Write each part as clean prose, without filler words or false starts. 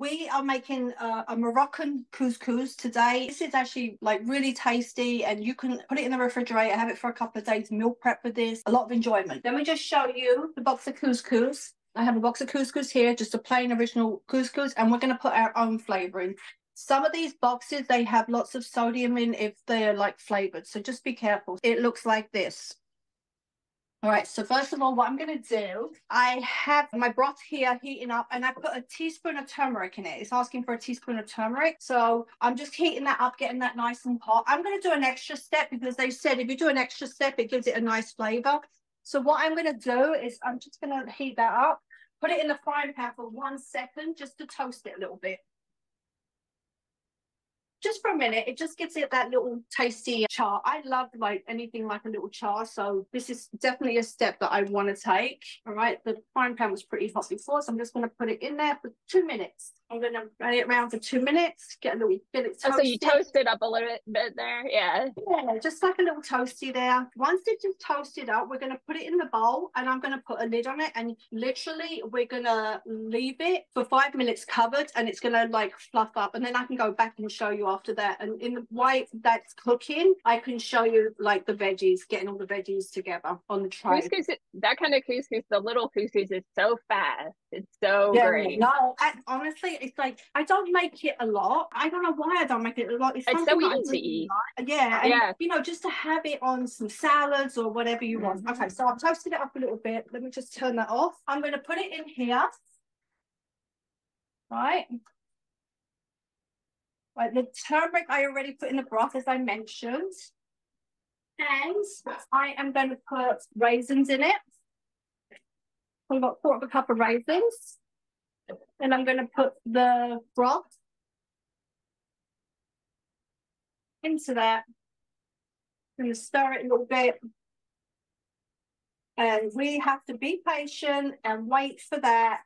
We are making a Moroccan couscous today. This is actually like really tasty, and you can put it in the refrigerator, have it for a couple of days, meal prep with this. A lot of enjoyment. Let me just show you the box of couscous. I have a box of couscous here, just a plain original couscous, and we're going to put our own flavoring. Some of these boxes, they have lots of sodium in if they're like flavored, so just be careful. It looks like this. All right, so first of all, what I'm going to do, I have my broth here heating up, and I put a teaspoon of turmeric in it. It's asking for a teaspoon of turmeric. So I'm just heating that up, getting that nice and hot. I'm going to do an extra step because they said if you do an extra step, it gives it a nice flavor. So what I'm going to do is I'm just going to heat that up, put it in the frying pan for 1 second just to toast it a little bit. Just for a minute, it just gives it that little tasty char. I love like anything like a little char, so this is definitely a step that I want to take. All right, the frying pan was pretty hot before, so I'm just going to put it in there for 2 minutes. I'm going to run it around for 2 minutes, get it toasted. Oh, so you toast it up a little bit there, yeah. Yeah, just like a little toasty there. Once it's just toasted up, we're going to put it in the bowl, and I'm going to put a lid on it, and literally we're going to leave it for 5 minutes covered, and it's going to like fluff up, and then I can go back and show you after that. And in the while that's cooking, I can show you like the veggies, getting all the veggies together on the tray. Couscous, that kind of couscous, the little couscous is so fast. It's so great. No, honestly, it's like I don't make it a lot. I don't know why I don't make it a lot. It's so easy. Yeah, and you know, just to have it on some salads or whatever you want. Okay, so I've toasted it up a little bit. Let me just turn that off. I'm going to put it in here. Right, the turmeric I already put in the broth, as I mentioned. And I am going to put raisins in it. I've got 1/4 cup of raisins. And I'm going to put the broth into that. I'm going to stir it a little bit. And we have to be patient and wait for that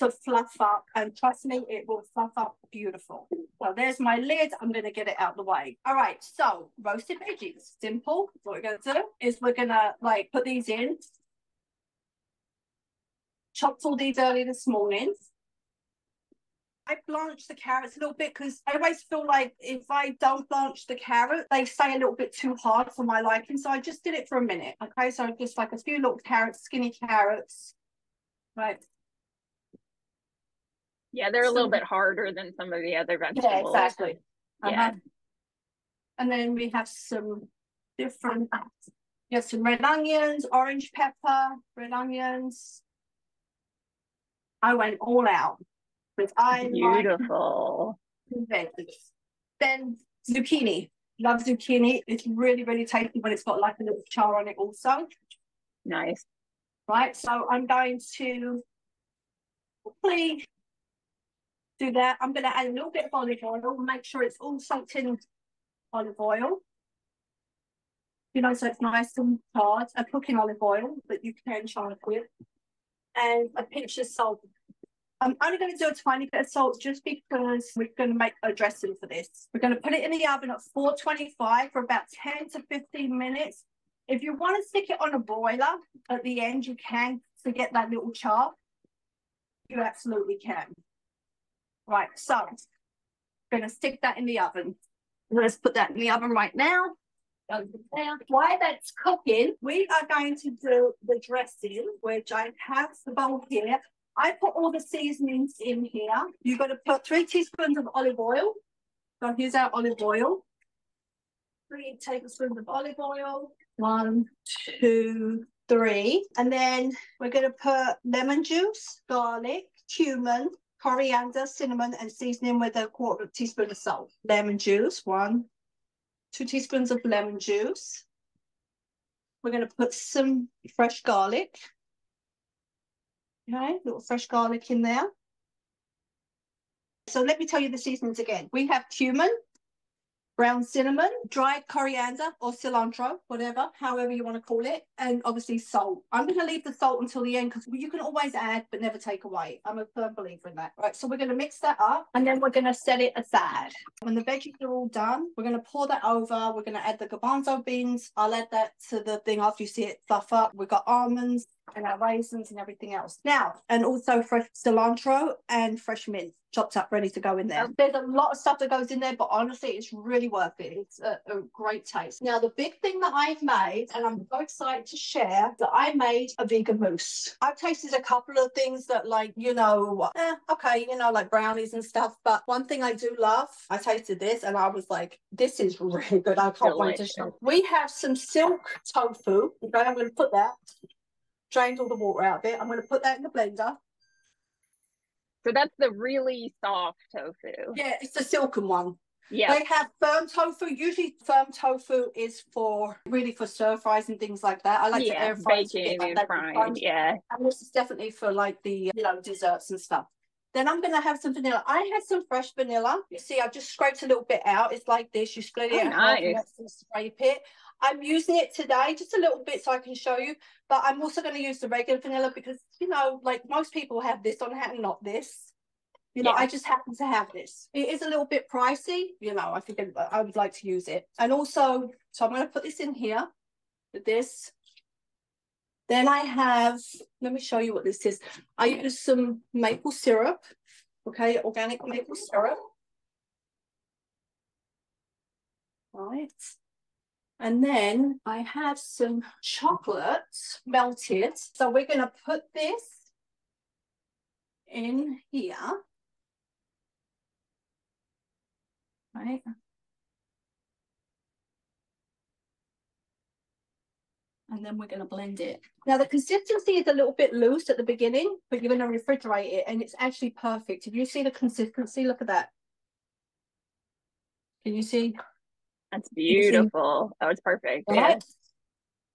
to fluff up, and trust me, it will fluff up beautiful. Well, there's my lid. I'm going to get it out the way. All right, so roasted veggies. Simple. What we're going to do is we're going to like put these in. Chopped all these early this morning. I blanched the carrots a little bit because I always feel like if I don't blanch the carrot, they stay a little bit too hard for my liking. So I just did it for a minute. Okay, so just like a few little carrots, skinny carrots. Right. Yeah, they're a little bit harder than some of the other vegetables. Yeah, exactly. Yeah. And then we have some different, some red onions, orange pepper, red onions. I went all out. But I beautiful. Like veggies. Then zucchini. Love zucchini. It's really, really tasty when it's got like a little char on it also. Nice. Right, so I'm going to quickly do that. I'm going to add a little bit of olive oil, make sure it's all soaked in olive oil. You know, so it's nice and hard. I cook in olive oil, but you can char it with. And a pinch of salt. I'm only going to do a tiny bit of salt just because we're going to make a dressing for this. We're going to put it in the oven at 425 for about 10 to 15 minutes. If you want to stick it on a broiler at the end, you can to get that little char. You absolutely can. Right, so I'm going to stick that in the oven. Let's put that in the oven right now. While that's cooking, we are going to do the dressing, which I have the bowl here. I put all the seasonings in here. You've got to put 3 teaspoons of olive oil. So here's our olive oil. 3 tablespoons of olive oil. 1, 2, 3. And then we're going to put lemon juice, garlic, cumin, coriander, cinnamon, and seasoning with a 1/4 teaspoon of salt. Lemon juice, 1, 2 teaspoons of lemon juice. We're going to put some fresh garlic. Okay, little fresh garlic in there. So let me tell you the seasonings again. We have cumin, brown cinnamon, dried coriander or cilantro, whatever, however you want to call it, and obviously salt. I'm going to leave the salt until the end because you can always add but never take away. I'm a firm believer in that. Right, so we're going to mix that up and then we're going to set it aside. When the veggies are all done, we're going to pour that over. We're going to add the garbanzo beans. I'll add that to the thing after you see it fluff up. We've got almonds, and our raisins and everything else. Now, and also fresh cilantro and fresh mint chopped up, ready to go in there. There's a lot of stuff that goes in there, but honestly, it's really worth it. It's a great taste. Now, the big thing that I've made, and I'm so excited to share, that I made a vegan mousse. I've tasted a couple of things that, like, you know, okay, you know, like brownies and stuff, but one thing I do love, I tasted this and I was like, this is really good. I can't wait to show. We have some silk tofu. Okay, I'm going to put that, drained all the water out of it. I'm going to put that in the blender. So that's the really soft tofu. Yeah, it's the silken one. Yeah. They have firm tofu. Usually firm tofu is for really for stir fries and things like that. I like to air fry baking and frying. Yeah. And this is definitely for like the, you know, desserts and stuff. Then I'm going to have some vanilla. I had some fresh vanilla. You see, I just scraped a little bit out. It's like this. You split it in half and scrape it. I'm using it today, just a little bit so I can show you. But I'm also going to use the regular vanilla because, you know, like most people have this on hand, not this. You know, I just happen to have this. It is a little bit pricey. You know, I think I would like to use it. And also, so I'm going to put this in here with this. Then I have, let me show you what this is. I use some maple syrup, okay, organic maple syrup. Right. And then I have some chocolate melted. So we're going to put this in here. Right. And then we're going to blend it. Now the consistency is a little bit loose at the beginning, but you're going to refrigerate it and it's actually perfect. If you see the consistency, look at that. Can you see? That's beautiful. Oh, it's perfect. Right?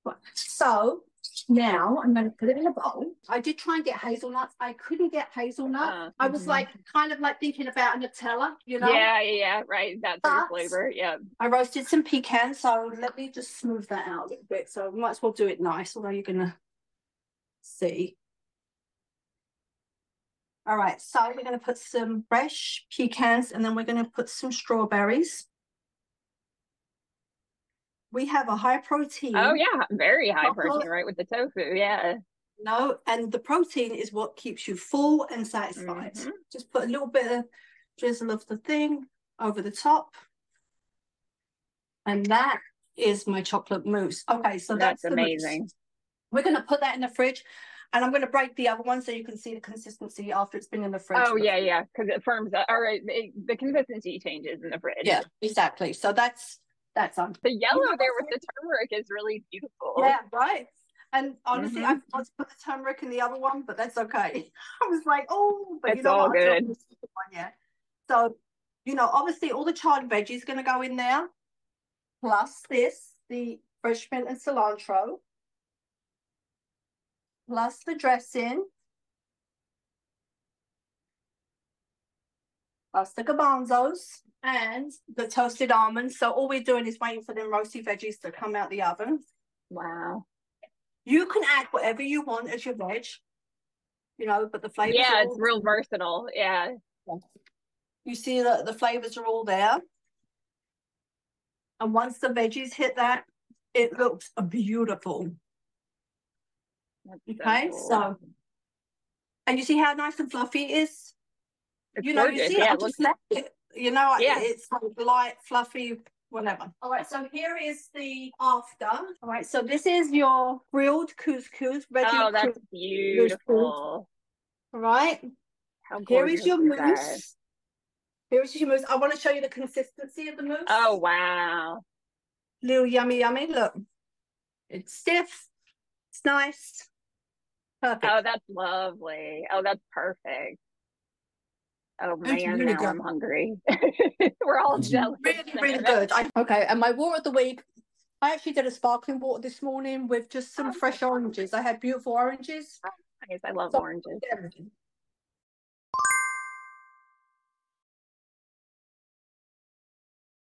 Yeah. So now I'm going to put it in a bowl. I did try and get hazelnuts. I couldn't get hazelnut. I was like kind of like thinking about a Nutella, you know? Yeah, right. That sort of flavor. Yeah. I roasted some pecans, so let me just smooth that out a little bit. So we might as well do it nice, although you're gonna see. All right, so we're gonna put some fresh pecans and then we're gonna put some strawberries. We have a high protein. Oh yeah, very high protein, right, with the tofu. Yeah. No, and the protein is what keeps you full and satisfied. Just put a little bit of drizzle of the thing over the top. And that is my chocolate mousse. Okay, so that's amazing. Mousse. We're going to put that in the fridge. And I'm going to break the other one so you can see the consistency after it's been in the fridge. Oh, yeah, because it firms up. All right, the consistency changes in the fridge. Yeah, exactly. So that's on. The yellow there with the turmeric is really beautiful. Yeah, right. And honestly, I forgot to put the turmeric in the other one, but that's okay. I was like, oh, but you know all what? Good. Yeah. So, you know, obviously all the charred veggies are going to go in there. Plus this, the fresh mint and cilantro. Plus the dressing. Plus the garbanzos and the toasted almonds. So all we're doing is waiting for them roasty veggies to come out the oven. Wow. You can add whatever you want as your veg, you know, but the flavors are it's real versatile. Yeah. You see that the flavors are all there. And once the veggies hit that, it looks beautiful. That's okay, so and you see how nice and fluffy it is? It's you know, gorgeous. you see I just left it. You know, it's like light, fluffy, whatever. All right, so here is the after. All right, so this is your grilled couscous. Oh, that's beautiful. All right. How gorgeous here is your mousse. That? Here is your mousse. I want to show you the consistency of the mousse. Oh, wow. Little yummy, yummy. Look, it's stiff. It's nice. Perfect. Oh, that's lovely. Oh, that's perfect. Oh man, really now good. I'm hungry. We're all jealous. Really good. Okay, and my water of the week, I actually did a sparkling water this morning with just some fresh oranges. I had beautiful oranges. Nice. I love oranges.